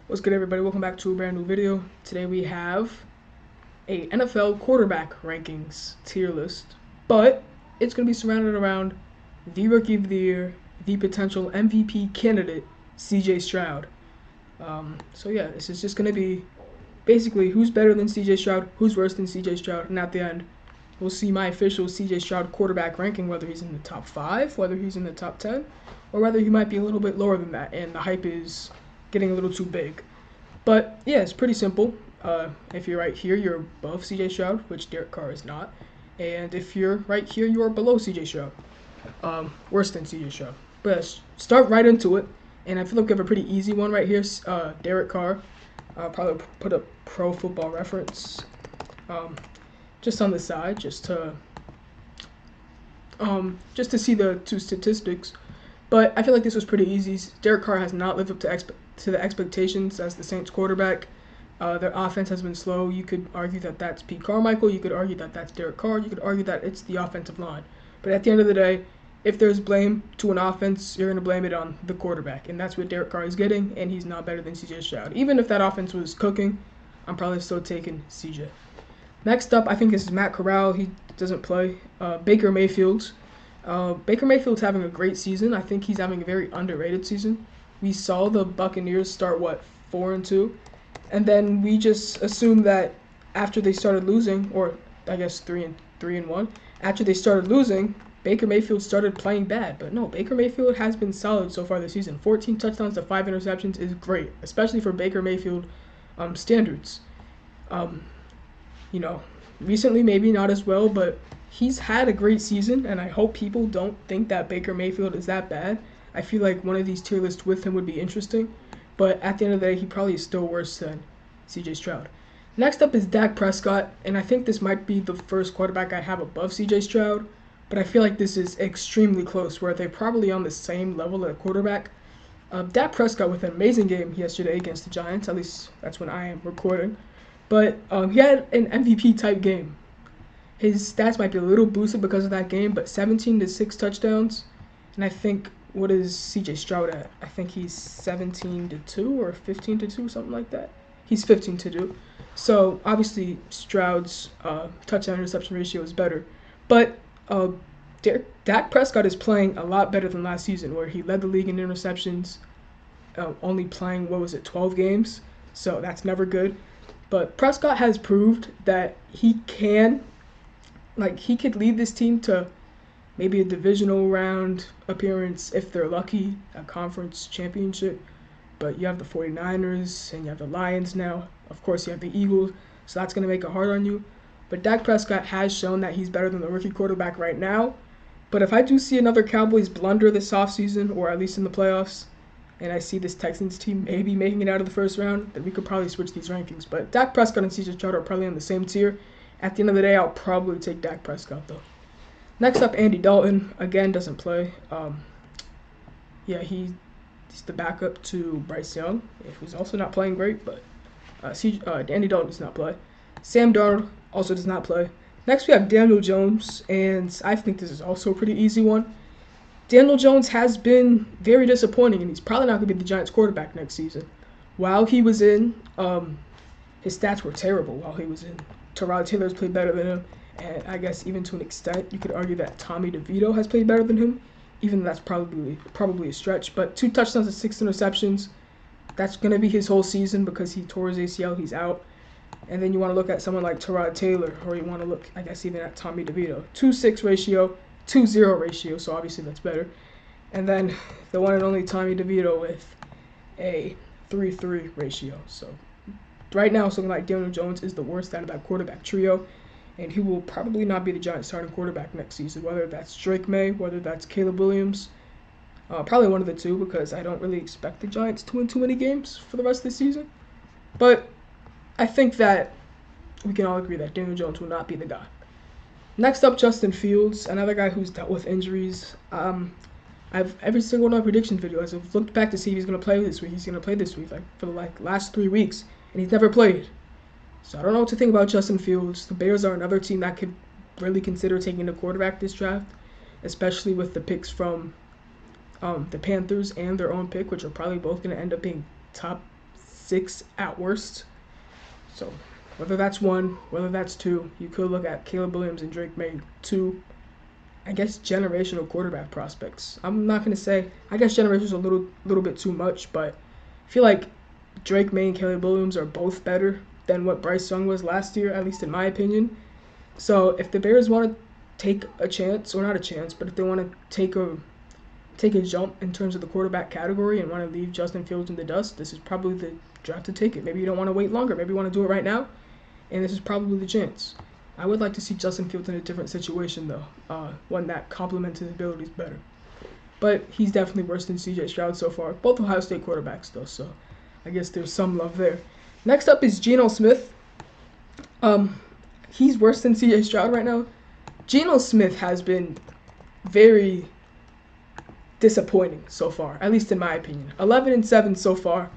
What's good, everybody? Welcome back to a brand new video. Today we have a NFL quarterback rankings tier list, but it's going to be surrounded around the Rookie of the Year, the potential MVP candidate, CJ Stroud. So yeah, this is just going to be basically who's better than CJ Stroud, who's worse than CJ Stroud, and at the end, we'll see my official CJ Stroud quarterback ranking, whether he's in the top 5, whether he's in the top 10, or whether he might be a little bit lower than that, and the hype is getting a little too big. But yeah, it's pretty simple. If you're right here, you're above CJ Stroud, which Derek Carr is not. And if you're right here, you're below CJ Stroud. Worse than CJ Stroud. But start right into it. And I feel like we have a pretty easy one right here. Derek Carr. I'll probably put a Pro Football Reference just on the side, just to see the two statistics. But I feel like this was pretty easy. Derek Carr has not lived up to the expectations as the Saints quarterback. Their offense has been slow. You could argue that that's Pete Carmichael. You could argue that that's Derek Carr. You could argue that it's the offensive line. But at the end of the day, if there's blame to an offense, you're going to blame it on the quarterback. And that's what Derek Carr is getting, and he's not better than CJ Stroud. Even if that offense was cooking, I'm probably still taking CJ. Next up, I think this is Matt Corral. He doesn't play. Baker Mayfield. Baker Mayfield's having a great season. I think he's having a very underrated season. We saw the Buccaneers start 4-2, and then we just assumed that after they started losing, or I guess 3-1, after they started losing, Baker Mayfield started playing bad. But no, Baker Mayfield has been solid so far this season. 14 touchdowns to 5 interceptions is great, especially for Baker Mayfield standards. Recently maybe not as well, but he's had a great season, and I hope people don't think that Baker Mayfield is that bad. I feel like one of these tier lists with him would be interesting, but at the end of the day, he probably is still worse than CJ Stroud. Next up is Dak Prescott, and I think this might be the first quarterback I have above CJ Stroud, but I feel like this is extremely close, where they're probably on the same level at quarterback. Dak Prescott with an amazing game yesterday against the Giants, at least that's when I am recording, but he had an MVP-type game. His stats might be a little boosted because of that game, but 17 to 6 touchdowns, and I think what is CJ Stroud at? I think he's 17 to 2 or 15 to 2, something like that. He's 15 to 2. So obviously Stroud's touchdown interception ratio is better, but Dak Prescott is playing a lot better than last season, where he led the league in interceptions, only playing 12 games. So that's never good. But Prescott has proved that he can. He could lead this team to maybe a divisional round appearance if they're lucky, a conference championship. But you have the 49ers and you have the Lions now. Of course, you have the Eagles, so that's going to make it hard on you. But Dak Prescott has shown that he's better than the rookie quarterback right now. But if I do see another Cowboys blunder this offseason, or at least in the playoffs, and I see this Texans team maybe making it out of the first round, then we could probably switch these rankings. But Dak Prescott and CJ Stroud are probably on the same tier. At the end of the day, I'll probably take Dak Prescott, though. Next up, Andy Dalton. Again, doesn't play. He's the backup to Bryce Young, who's also not playing great, but Andy Dalton does not play. Sam Darnold also does not play. Next, we have Daniel Jones, and I think this is also a pretty easy one. Daniel Jones has been very disappointing, and he's probably not going to be the Giants' quarterback next season. While he was in, his stats were terrible while he was in. Tyrod Taylor's played better than him, and I guess even to an extent, you could argue that Tommy DeVito has played better than him, even though that's probably a stretch. But 2 touchdowns and 6 interceptions, that's going to be his whole season because he tore his ACL, he's out. And then you want to look at someone like Tyrod Taylor, or you want to look, I guess, even at Tommy DeVito. 2-6 ratio, 2-0 ratio, so obviously that's better. And then the one and only Tommy DeVito with a 3-3 ratio. So right now, something like Daniel Jones is the worst out of that quarterback trio, and he will probably not be the Giants' starting quarterback next season, whether that's Drake May, whether that's Caleb Williams. Probably one of the two, because I don't really expect the Giants to win too many games for the rest of the season. But I think that we can all agree that Daniel Jones will not be the guy. Next up, Justin Fields, another guy who's dealt with injuries. I've every single one of my prediction videos, I've looked back to see if he's going to play this week. He's going to play this week, for the last 3 weeks, and he's never played. So I don't know what to think about Justin Fields. The Bears are another team that could really consider taking a quarterback this draft, especially with the picks from the Panthers and their own pick, which are probably both going to end up being top 6 at worst. So whether that's 1, whether that's 2, you could look at Caleb Williams and Drake May, 2, I guess, generational quarterback prospects. I'm not going to say, I guess generational is a little bit too much, but I feel like Drake May and Caleb Williams are both better than what Bryce Young was last year, at least in my opinion. So if the Bears want to take a chance, or not a chance, but if they want to take a jump in terms of the quarterback category and want to leave Justin Fields in the dust, this is probably the draft to take it. Maybe you don't want to wait longer. Maybe you want to do it right now, and this is probably the chance. I would like to see Justin Fields in a different situation, though, one that complements his abilities better. But he's definitely worse than C.J. Stroud so far. Both Ohio State quarterbacks, though, so I guess there's some love there. Next up is Geno Smith. He's worse than C.J. Stroud right now. Geno Smith has been very disappointing so far, at least in my opinion. 11-7 so far.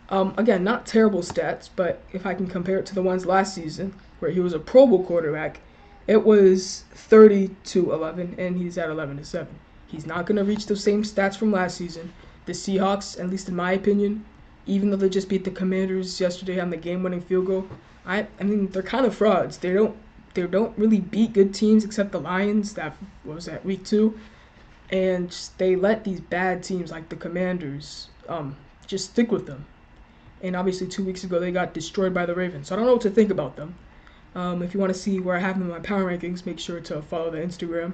Again, not terrible stats, but if I can compare it to the ones last season, where he was a Pro Bowl quarterback, it was 30-11, and he's at 11-7. He's not going to reach the same stats from last season. The Seahawks, at least in my opinion, even though they just beat the Commanders yesterday on the game-winning field goal, I mean, they're kind of frauds. They don't really beat good teams except the Lions. That was at week 2. And they let these bad teams like the Commanders just stick with them. And obviously 2 weeks ago they got destroyed by the Ravens. So I don't know what to think about them. If you want to see where I have them in my power rankings, make sure to follow the Instagram,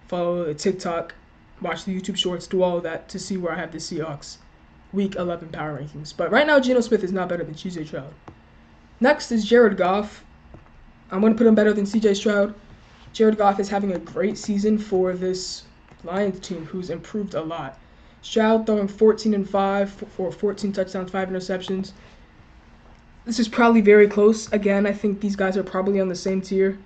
follow the TikTok, watch the YouTube Shorts, do all of that to see where I have the Seahawks Week 11 power rankings. But right now, Geno Smith is not better than C.J. Stroud. Next is Jared Goff. I'm going to put him better than C.J. Stroud. Jared Goff is having a great season for this Lions team, who's improved a lot. Stroud throwing 14-5 for 14 touchdowns, 5 interceptions. This is probably very close. Again, I think these guys are probably on the same tier.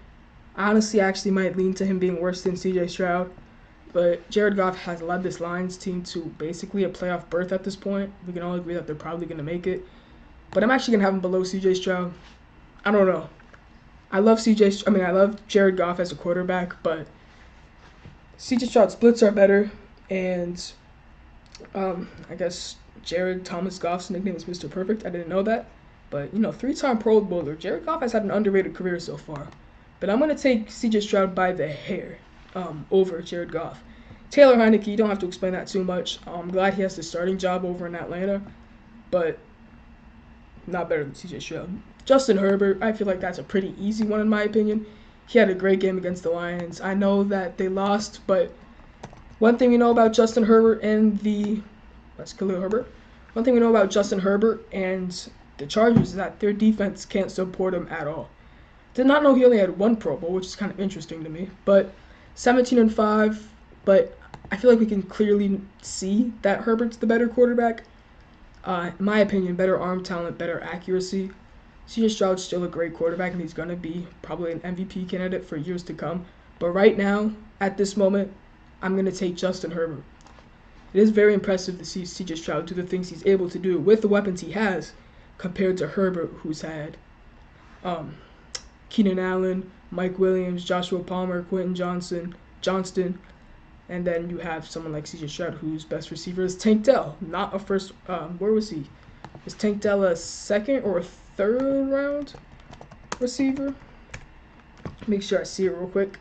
Honestly, I actually might lean to him being worse than C.J. Stroud. But Jared Goff has led this Lions team to basically a playoff berth at this point. We can all agree that they're probably going to make it. But I'm actually going to have him below C.J. Stroud. I don't know. I love Jared Goff as a quarterback, but C.J. Stroud splits are better. And I guess Jared Thomas Goff's nickname is Mr. Perfect. I didn't know that. But, 3-time Pro Bowler. Jared Goff has had an underrated career so far. But I'm going to take C.J. Stroud by the hair over Jared Goff. Taylor Heinicke, you don't have to explain that too much. I'm glad he has the starting job over in Atlanta. But not better than C.J. Stroud. Justin Herbert, I feel like that's a pretty easy one in my opinion. He had a great game against the Lions. I know that they lost, but one thing we know about Justin Herbert and One thing we know about Justin Herbert and the Chargers is that their defense can't support him at all. Did not know he only had 1 Pro Bowl, which is kind of interesting to me. But 17-5, but I feel like we can clearly see that Herbert's the better quarterback. In my opinion, better arm talent, better accuracy. C.J. Stroud's still a great quarterback, and he's going to be probably an MVP candidate for years to come. But right now, at this moment, I'm going to take Justin Herbert. It is very impressive to see C.J. Stroud do the things he's able to do with the weapons he has compared to Herbert, who's had Keenan Allen, Mike Williams, Joshua Palmer, Quentin Johnston, and then you have someone like C.J. Stroud, whose best receiver is Tank Dell. Not a first. Where was he? Is Tank Dell a second or a third round receiver? Make sure I see it real quick.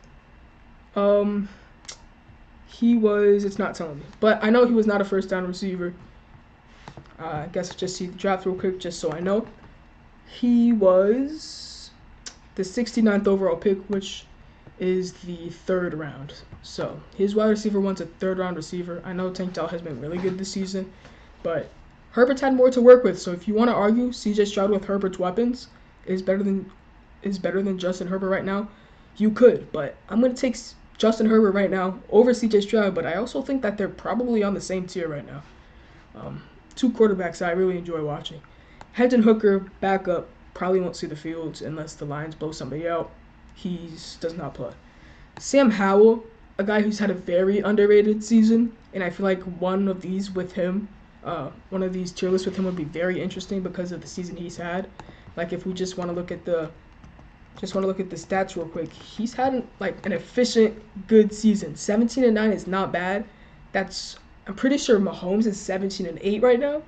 He was. It's not telling me, but I know he was not a first down receiver. I guess just see the draft real quick, just so I know. He was the 69th overall pick, which is the 3rd round. So his wide receiver one's a 3rd round receiver. I know Tank Dell has been really good this season, but Herbert's had more to work with. So if you want to argue C.J. Stroud with Herbert's weapons is better than Justin Herbert right now, you could. But I'm going to take Justin Herbert right now over C.J. Stroud, but I also think that they're probably on the same tier right now. 2 quarterbacks I really enjoy watching. Hendon Hooker, backup, probably won't see the field unless the Lions blow somebody out. He does not play. Sam Howell, a guy who's had a very underrated season, and I feel like one of these tier lists with him would be very interesting because of the season he's had. Like if we just want to look at the stats real quick, he's had an efficient, good season. 17-9 is not bad. I'm pretty sure Mahomes is 17-8 right now.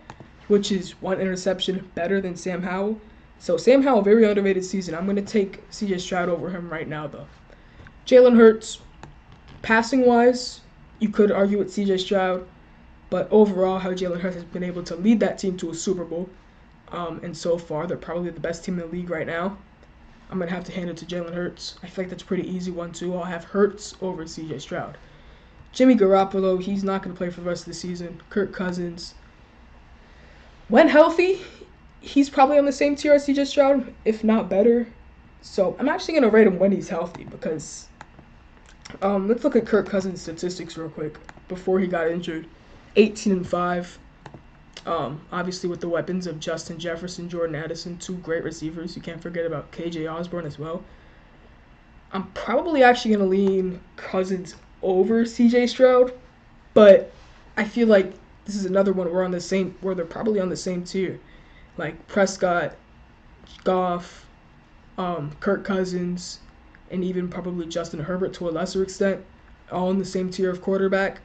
which is one interception better than Sam Howell. So Sam Howell, very underrated season. I'm going to take CJ Stroud over him right now, though. Jalen Hurts, passing-wise, you could argue with CJ Stroud, but overall, how Jalen Hurts has been able to lead that team to a Super Bowl, and so far, they're probably the best team in the league right now. I'm going to have to hand it to Jalen Hurts. I feel like that's a pretty easy one, too. I'll have Hertz over CJ Stroud. Jimmy Garoppolo, he's not going to play for the rest of the season. Kirk Cousins, when healthy, he's probably on the same tier as CJ Stroud, if not better. So I'm actually going to rate him when he's healthy because let's look at Kirk Cousins' statistics real quick before he got injured. 18-5. Obviously with the weapons of Justin Jefferson, Jordan Addison, two great receivers. You can't forget about KJ Osborne as well. I'm probably actually going to lean Cousins over CJ Stroud, but I feel like this is another one where they're probably on the same tier. Like Prescott, Goff, Kirk Cousins, and even probably Justin Herbert to a lesser extent, all in the same tier of quarterback.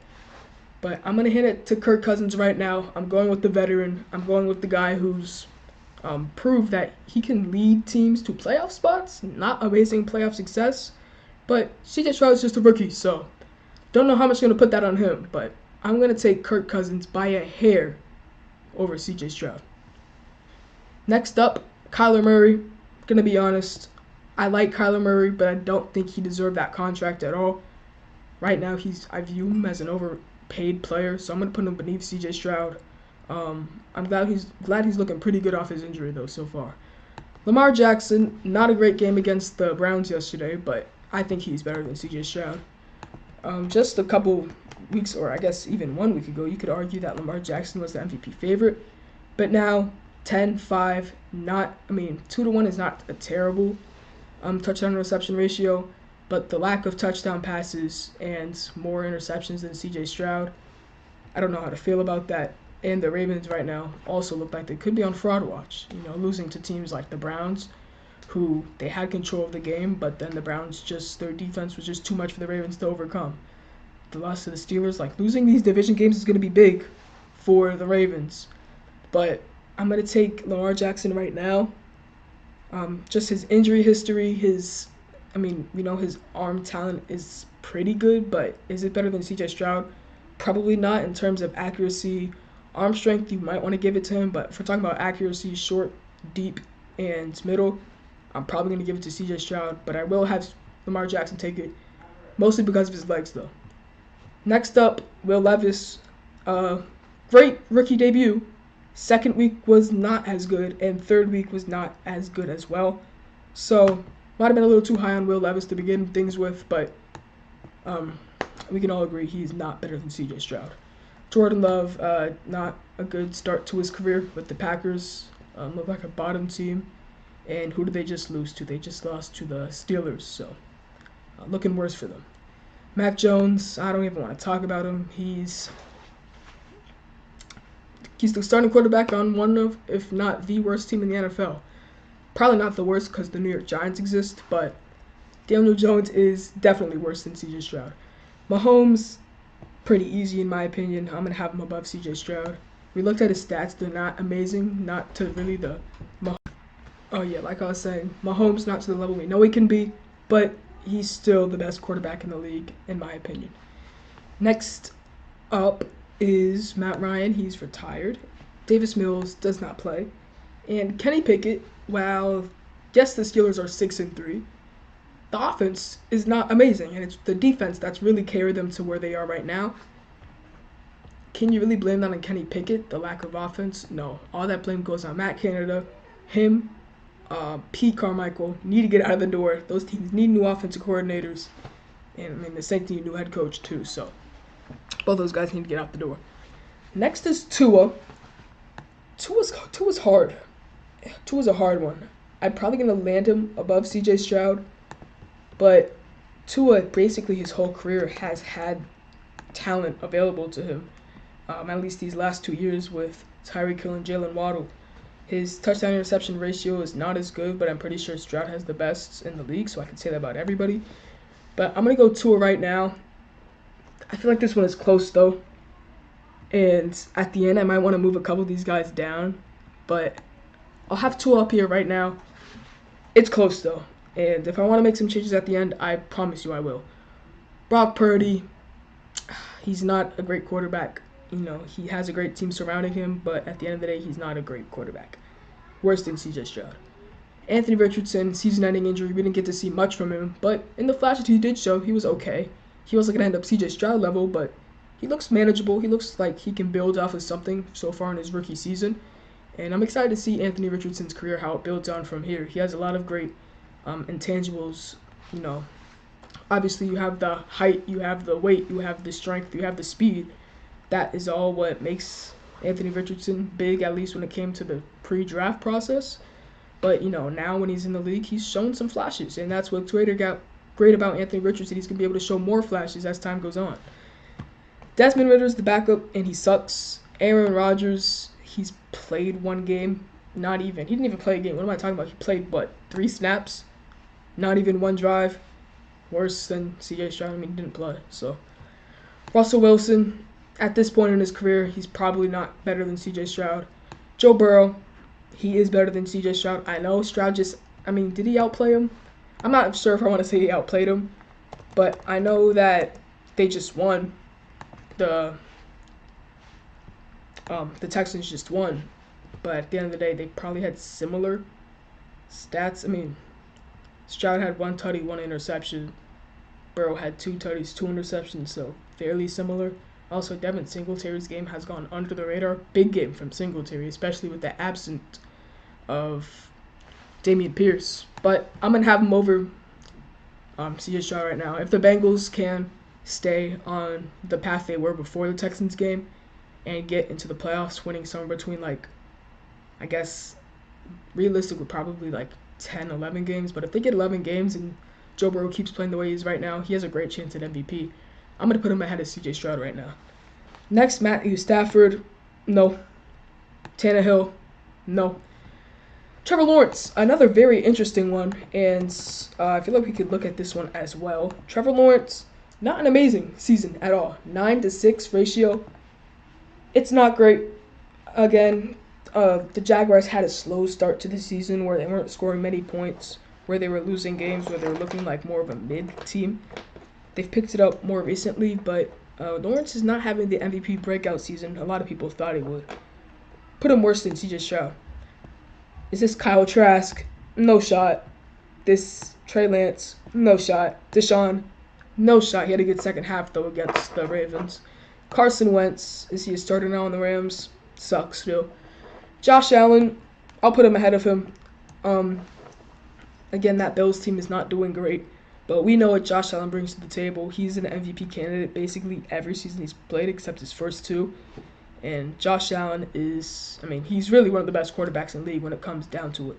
But I'm going to hand it to Kirk Cousins right now. I'm going with the veteran. I'm going with the guy who's proved that he can lead teams to playoff spots. Not amazing playoff success, but CJ Stroud is just a rookie, so don't know how much I'm going to put that on him. But I'm going to take Kirk Cousins by a hair over CJ Stroud. Next up, Kyler Murray. Going to be honest, I like Kyler Murray, but I don't think he deserved that contract at all. Right now, I view him as an overpaid player, so I'm going to put him beneath CJ Stroud. I'm glad he's looking pretty good off his injury, though, so far. Lamar Jackson, not a great game against the Browns yesterday, but I think he's better than CJ Stroud. Just a couple weeks, or I guess even 1 week ago, you could argue that Lamar Jackson was the MVP favorite, but now 10-5, 2-1 is not a terrible touchdown reception ratio, but the lack of touchdown passes and more interceptions than CJ Stroud, I don't know how to feel about that. And the Ravens right now also look like they could be on fraud watch, losing to teams like the Browns, who they had control of the game, but then the Browns their defense was just too much for the Ravens to overcome. The loss to the Steelers, losing these division games is going to be big for the Ravens. But I'm going to take Lamar Jackson right now. Just his injury history, his arm talent is pretty good, but is it better than CJ Stroud? Probably not in terms of accuracy. Arm strength, you might want to give it to him, but if we're talking about accuracy, short, deep, and middle, I'm probably going to give it to CJ Stroud, but I will have Lamar Jackson take it, mostly because of his legs, though. Next up, Will Levis. Great rookie debut. Second week was not as good, and third week was not as good as well. So, might have been a little too high on Will Levis to begin things with, but we can all agree he's not better than CJ Stroud. Jordan Love, not a good start to his career with the Packers. Looked like a bottom team. And who did they just lose to? They just lost to the Steelers, so looking worse for them. Mac Jones, I don't even want to talk about him. He's the starting quarterback on one of, if not the worst team in the NFL. Probably not the worst because the New York Giants exist, but Daniel Jones is definitely worse than CJ Stroud. Mahomes, pretty easy in my opinion. I'm going to have him above CJ Stroud. We looked at his stats. They're not amazing, not to really like I was saying, Mahomes not to the level we know he can be, but he's still the best quarterback in the league, in my opinion. Next up is Matt Ryan. He's retired. Davis Mills does not play. And Kenny Pickett, while yes, the Steelers are 6-3, the offense is not amazing, and it's the defense that's really carried them to where they are right now. Can you really blame that on Kenny Pickett, the lack of offense? No. All that blame goes on Matt Canada, him, Pete Carmichael need to get out of the door. Those teams need new offensive coordinators, and the same thing, new head coach too. So both those guys need to get out the door. Next is Tua. Tua's hard. Tua's a hard one. I'm probably gonna land him above CJ Stroud, but Tua basically his whole career has had talent available to him. At least these last 2 years with Tyreek Hill and Jalen Waddle. His touchdown interception ratio is not as good, but I'm pretty sure Stroud has the best in the league, so I can say that about everybody. But I'm going to go Tua right now. I feel like this one is close, though. And at the end, I might want to move a couple of these guys down, but I'll have two up here right now. It's close though, and if I want to make some changes at the end, I promise you I will. Brock Purdy, he's not a great quarterback. He has a great team surrounding him, but at the end of the day, he's not a great quarterback. Worse than CJ Stroud. Anthony Richardson, season-ending injury. We didn't get to see much from him, but in the flashes he did show, he was okay. He wasn't going to end up CJ Stroud level, but he looks manageable. He looks like he can build off of something so far in his rookie season. And I'm excited to see Anthony Richardson's career, how it builds on from here. He has a lot of great intangibles. Obviously you have the height, you have the weight, you have the strength, you have the speed. That is all what makes Anthony Richardson big, at least when it came to the pre-draft process. But, now when he's in the league, he's shown some flashes. And that's what's great about Anthony Richardson. He's going to be able to show more flashes as time goes on. Desmond Ritter's the backup, and he sucks. Aaron Rodgers, he's played one game. Not even. He didn't even play a game. What am I talking about? He played, 3 snaps? Not even one drive. Worse than CJ Stroud. He didn't play. So, Russell Wilson, at this point in his career, he's probably not better than CJ Stroud. Joe Burrow, he is better than CJ Stroud. I know Stroud did he outplay him? I'm not sure if I want to say he outplayed him, but I know that they just won. The Texans just won, but at the end of the day, they probably had similar stats. Stroud had 1 tutty, 1 interception. Burrow had 2 tutties, 2 interceptions, so fairly similar. Also, Devin Singletary's game has gone under the radar. Big game from Singletary, especially with the absence of Dameon Pierce. But I'm going to have him over CJ Stroud right now. If the Bengals can stay on the path they were before the Texans game and get into the playoffs, winning somewhere between, I guess, realistically, probably 10, 11 games. But if they get 11 games and Joe Burrow keeps playing the way he is right now, he has a great chance at MVP. I'm going to put him ahead of CJ Stroud right now. Next, Matthew Stafford. No. Tannehill. No. Trevor Lawrence, another very interesting one, and I feel like we could look at this one as well. Trevor Lawrence, not an amazing season at all. 9-6 ratio. It's not great. Again, the Jaguars had a slow start to the season where they weren't scoring many points, where they were losing games, where they were looking like more of a mid-team. They've picked it up more recently, but Lawrence is not having the MVP breakout season a lot of people thought he would. Put him worse than CJ Stroud. Is this Kyle Trask? No shot. This Trey Lance? No shot. Deshaun? No shot. He had a good second half, though, against the Ravens. Carson Wentz, is he a starter now on the Rams? Sucks still. Josh Allen, I'll put him ahead of him. Again, that Bills team is not doing great. But we know what Josh Allen brings to the table. He's an MVP candidate basically every season he's played except his first 2. And Josh Allen is, he's really one of the best quarterbacks in the league when it comes down to it.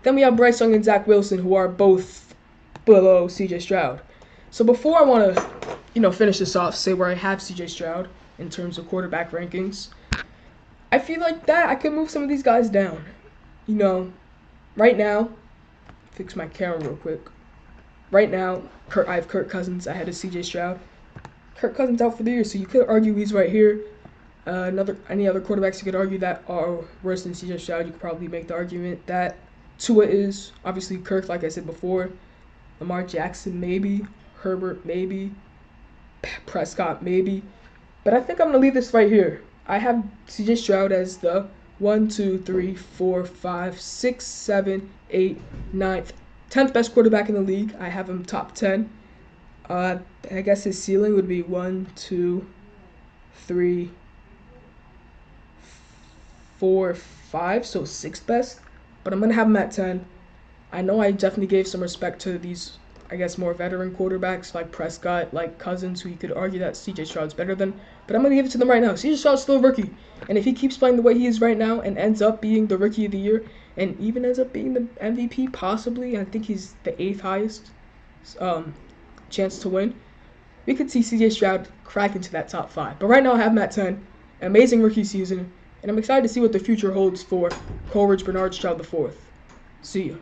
Then we have Bryce Young and Zach Wilson, who are both below CJ Stroud. So before I want to, finish this off, say where I have CJ Stroud in terms of quarterback rankings, I feel like that I could move some of these guys down. Right now, fix my camera real quick. Right now, I have Kirk Cousins ahead of CJ Stroud. Kirk Cousins out for the year, so you could argue he's right here. Any other quarterbacks you could argue that are worse than CJ Stroud, you could probably make the argument that Tua is. Obviously, Kirk, like I said before. Lamar Jackson, maybe. Herbert, maybe. Prescott, maybe. But I think I'm going to leave this right here. I have CJ Stroud as the 1, 2, 3, 4, 5, 6, 7, 8, 9th, 10th best quarterback in the league. I have him top 10. I guess his ceiling would be 1, 2, 3, 4, 5, so 6th best. But I'm going to have him at 10. I know I definitely gave some respect to these, more veteran quarterbacks like Prescott, like Cousins, who you could argue that CJ Stroud's better than. But I'm going to give it to them right now. CJ Stroud's still a rookie. And if he keeps playing the way he is right now and ends up being the Rookie of the Year and even ends up being the MVP possibly, I think he's the 8th highest chance to win, we could see CJ Stroud crack into that top 5. But right now I have him at 10. Amazing rookie season. And I'm excited to see what the future holds for Coleridge Bernard Stroud IV. See ya.